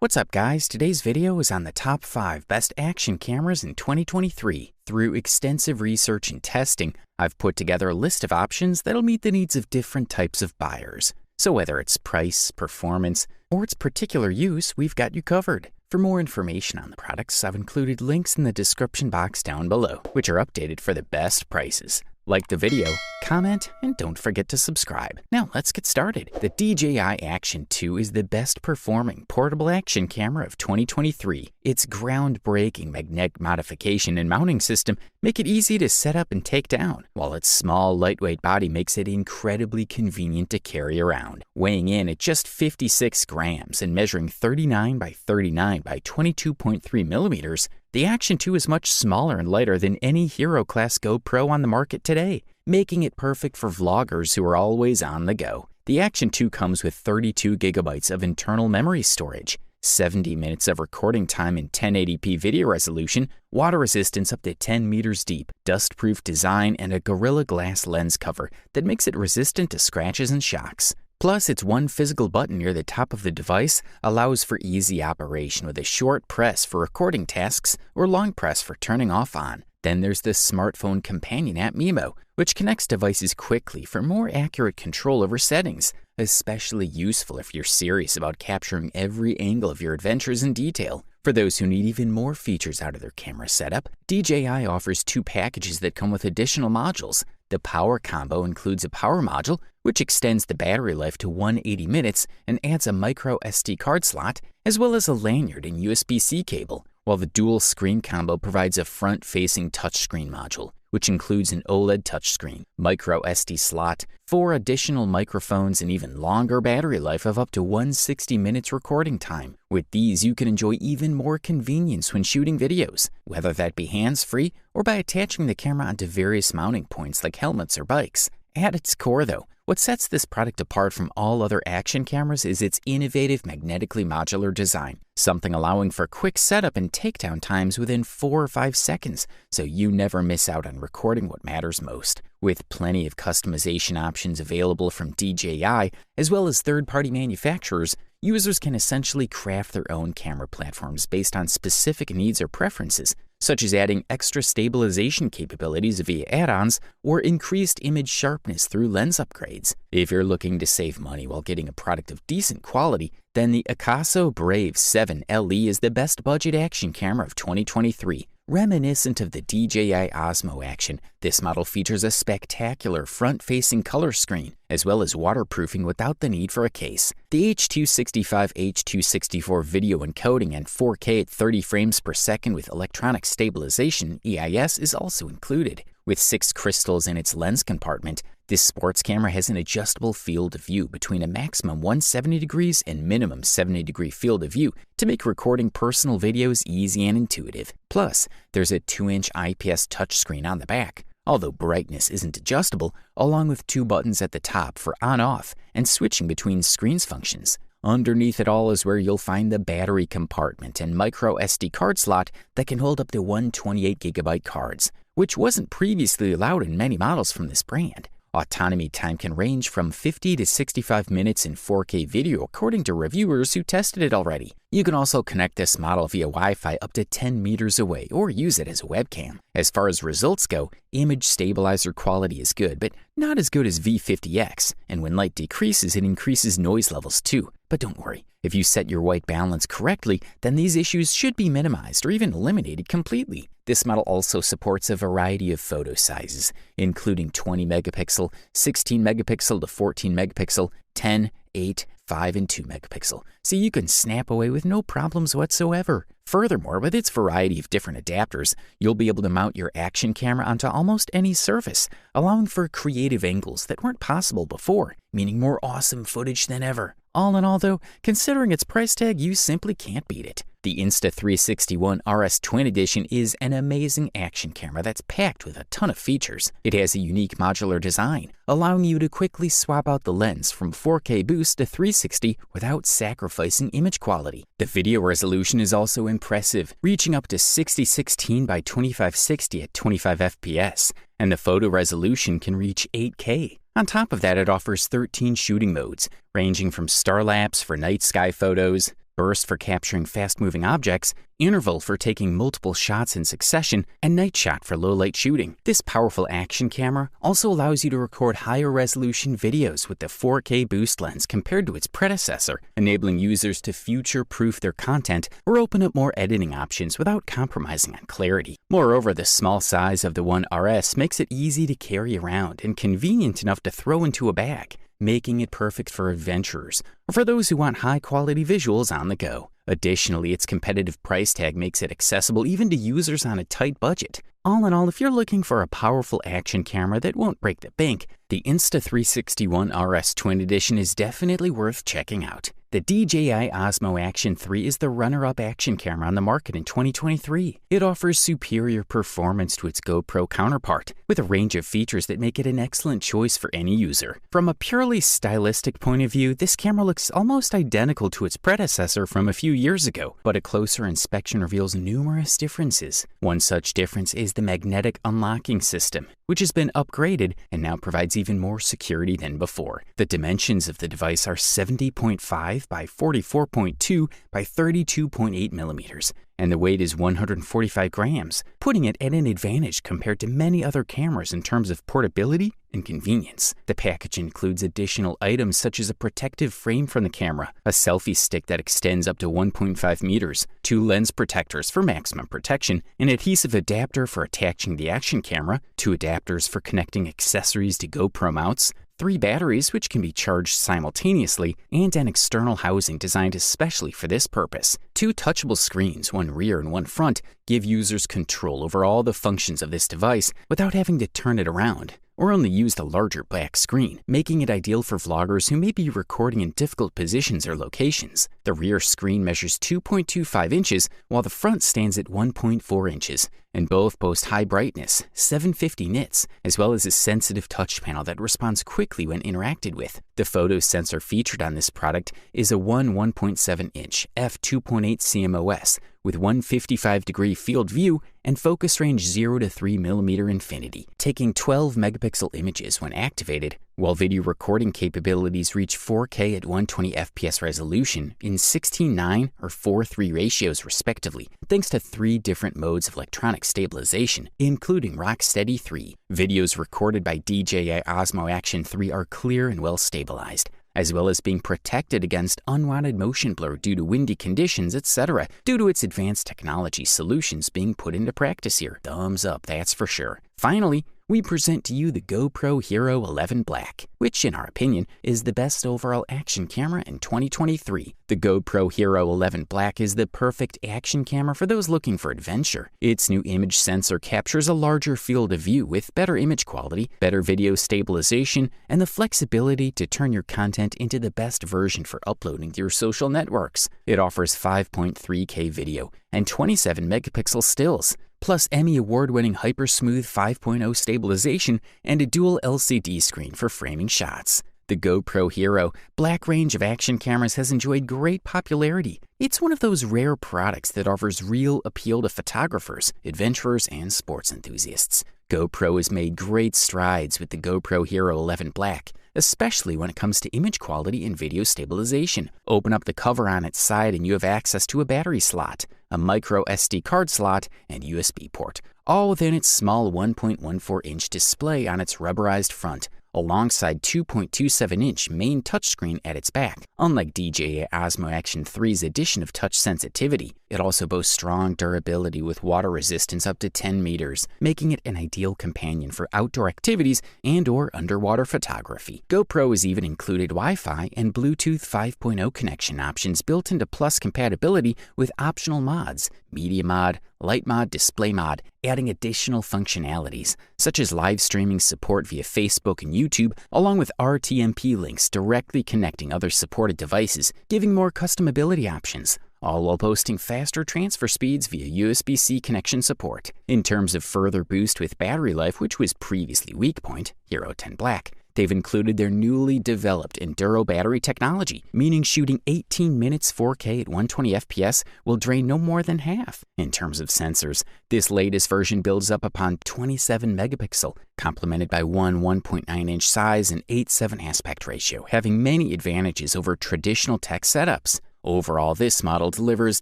What's up guys, today's video is on the top 5 best action cameras in 2023. Through extensive research and testing, I've put together a list of options that'll meet the needs of different types of buyers. So whether it's price, performance, or its particular use, we've got you covered. For more information on the products, I've included links in the description box down below, which are updated for the best prices. Like the video, comment, and don't forget to subscribe. Now let's get started. The DJI Action 2 is the best performing portable action camera of 2023. Its groundbreaking magnetic modification and mounting system make it easy to set up and take down, while its small, lightweight body makes it incredibly convenient to carry around. Weighing in at just 56 grams and measuring 39 by 39 by 22.3 millimeters, the Action 2 is much smaller and lighter than any hero-class GoPro on the market today, making it perfect for vloggers who are always on the go. The Action 2 comes with 32 gigabytes of internal memory storage, 70 minutes of recording time in 1080p video resolution, water resistance up to 10 meters deep, dust-proof design, and a Gorilla Glass lens cover that makes it resistant to scratches and shocks. Plus, its one physical button near the top of the device allows for easy operation with a short press for recording tasks or long press for turning off on. Then there's the smartphone companion app Mimo, which connects devices quickly for more accurate control over settings, especially useful if you're serious about capturing every angle of your adventures in detail. For those who need even more features out of their camera setup, DJI offers 2 packages that come with additional modules. The Power Combo includes a power module, which extends the battery life to 180 minutes and adds a micro SD card slot, as well as a lanyard and USB-C cable, while the Dual Screen Combo provides a front-facing touchscreen module, which includes an OLED touchscreen, micro SD slot, 4 additional microphones, and even longer battery life of up to 160 minutes recording time. With these, you can enjoy even more convenience when shooting videos, whether that be hands-free or by attaching the camera onto various mounting points like helmets or bikes. At its core, though, what sets this product apart from all other action cameras is its innovative magnetically modular design, something allowing for quick setup and takedown times within 4 or 5 seconds, so you never miss out on recording what matters most. With plenty of customization options available from DJI, as well as third-party manufacturers, users can essentially craft their own camera platforms based on specific needs or preferences, such as adding extra stabilization capabilities via add-ons or increased image sharpness through lens upgrades. If you're looking to save money while getting a product of decent quality, then the Akaso Brave 7 LE is the best budget action camera of 2023. Reminiscent of the DJI Osmo Action, this model features a spectacular front-facing color screen, as well as waterproofing without the need for a case. The H.265/H.264 video encoding and 4K at 30 frames per second with electronic stabilization (EIS) is also included. With 6 crystals in its lens compartment, this sports camera has an adjustable field of view between a maximum 170 degrees and minimum 70-degree field of view to make recording personal videos easy and intuitive. Plus, there's a 2-inch IPS touchscreen on the back, although brightness isn't adjustable, along with 2 buttons at the top for on-off and switching between screens functions. Underneath it all is where you'll find the battery compartment and micro SD card slot that can hold up to 128 gigabyte cards, which wasn't previously allowed in many models from this brand. Autonomy time can range from 50 to 65 minutes in 4K video according to reviewers who tested it already. You can also connect this model via Wi-Fi up to 10 meters away or use it as a webcam. As far as results go, image stabilizer quality is good, but not as good as V50X, and when light decreases, it increases noise levels too. But don't worry, if you set your white balance correctly, then these issues should be minimized or even eliminated completely. This model also supports a variety of photo sizes, including 20 megapixel, 16 megapixel to 14 megapixel, 10, 8, 5, and 2 megapixel, so you can snap away with no problems whatsoever. Furthermore, with its variety of different adapters, you'll be able to mount your action camera onto almost any surface, allowing for creative angles that weren't possible before, meaning more awesome footage than ever. All in all though, considering its price tag, you simply can't beat it. The Insta361 RS Twin Edition is an amazing action camera that's packed with a ton of features. It has a unique modular design, allowing you to quickly swap out the lens from 4K boost to 360 without sacrificing image quality. The video resolution is also impressive, reaching up to 6016 by 2560 at 25 FPS, and the photo resolution can reach 8K. On top of that, it offers 13 shooting modes, ranging from star lapse for night sky photos, burst for capturing fast-moving objects, interval for taking multiple shots in succession, and night shot for low-light shooting. This powerful action camera also allows you to record higher-resolution videos with the 4K boost lens compared to its predecessor, enabling users to future-proof their content or open up more editing options without compromising on clarity. Moreover, the small size of the One RS makes it easy to carry around and convenient enough to throw into a bag, making it perfect for adventurers or for those who want high-quality visuals on the go. Additionally, its competitive price tag makes it accessible even to users on a tight budget. All in all, if you're looking for a powerful action camera that won't break the bank, the Insta360 One RS Twin Edition is definitely worth checking out. The DJI Osmo Action 3 is the runner-up action camera on the market in 2023. It offers superior performance to its GoPro counterpart, with a range of features that make it an excellent choice for any user. From a purely stylistic point of view, this camera looks almost identical to its predecessor from a few years ago, but a closer inspection reveals numerous differences. One such difference is the magnetic unlocking system, which has been upgraded and now provides even more security than before. The dimensions of the device are 70.5 by 44.2 by 32.8 millimeters, and the weight is 145 grams, putting it at an advantage compared to many other cameras in terms of portability and convenience. The package includes additional items such as a protective frame from the camera, a selfie stick that extends up to 1.5 meters, 2 lens protectors for maximum protection, an adhesive adapter for attaching the action camera, 2 adapters for connecting accessories to GoPro mounts, 3 batteries which can be charged simultaneously, and an external housing designed especially for this purpose. 2 touchable screens, one rear and one front, give users control over all the functions of this device without having to turn it around or only use the larger black screen, making it ideal for vloggers who may be recording in difficult positions or locations. The rear screen measures 2.25 inches, while the front stands at 1.4 inches, and both boast high brightness, 750 nits, as well as a sensitive touch panel that responds quickly when interacted with. The photo sensor featured on this product is a 1.7-inch f2.8 CMOS with 155-degree field view and focus range 0 to 3 millimeter infinity, taking 12 megapixel images when activated, while video recording capabilities reach 4K at 120 FPS resolution in 16:9 or 4:3 ratios respectively, thanks to 3 different modes of electronic stabilization, including Rocksteady 3. Videos recorded by DJI Osmo Action 3 are clear and well stabilized, as well as being protected against unwanted motion blur due to windy conditions, etc., due to its advanced technology solutions being put into practice here. Thumbs up, that's for sure. Finally, we present to you the GoPro Hero 11 Black, which in our opinion is the best overall action camera in 2023. The GoPro Hero 11 Black is the perfect action camera for those looking for adventure. Its new image sensor captures a larger field of view with better image quality, better video stabilization, and the flexibility to turn your content into the best version for uploading to your social networks. It offers 5.3K video and 27 megapixel stills, plus Emmy award-winning hyper-smooth 5.0 stabilization and a dual LCD screen for framing shots. The GoPro Hero Black range of action cameras has enjoyed great popularity. It's one of those rare products that offers real appeal to photographers, adventurers, and sports enthusiasts. GoPro has made great strides with the GoPro Hero 11 Black, especially when it comes to image quality and video stabilization. Open up the cover on its side and you have access to a battery slot, a micro SD card slot, and USB port, all within its small 1.14-inch display on its rubberized front, alongside 2.27-inch main touchscreen at its back. Unlike DJI Osmo Action 3's addition of touch sensitivity, it also boasts strong durability with water resistance up to 10 meters, making it an ideal companion for outdoor activities and/or underwater photography. GoPro has even included Wi-Fi and Bluetooth 5.0 connection options built into Plus compatibility with optional mods, Media Mod, Light Mod, Display Mod, adding additional functionalities, such as live streaming support via Facebook and YouTube, along with RTMP links directly connecting other supported devices, giving more customability options, all while boasting faster transfer speeds via USB-C connection support. In terms of further boost with battery life, which was previously weak point, Hero 10 Black, they've included their newly developed Enduro battery technology, meaning shooting 18 minutes 4K at 120 FPS will drain no more than half. In terms of sensors, this latest version builds up upon 27 megapixel, complemented by one 1.9-inch size and 8:7 aspect ratio, having many advantages over traditional tech setups. Overall, this model delivers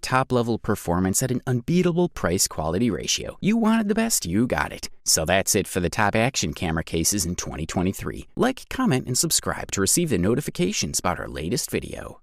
top-level performance at an unbeatable price-quality ratio. You wanted the best, you got it. So that's it for the top action camera cases in 2023. Like, comment, and subscribe to receive the notifications about our latest video.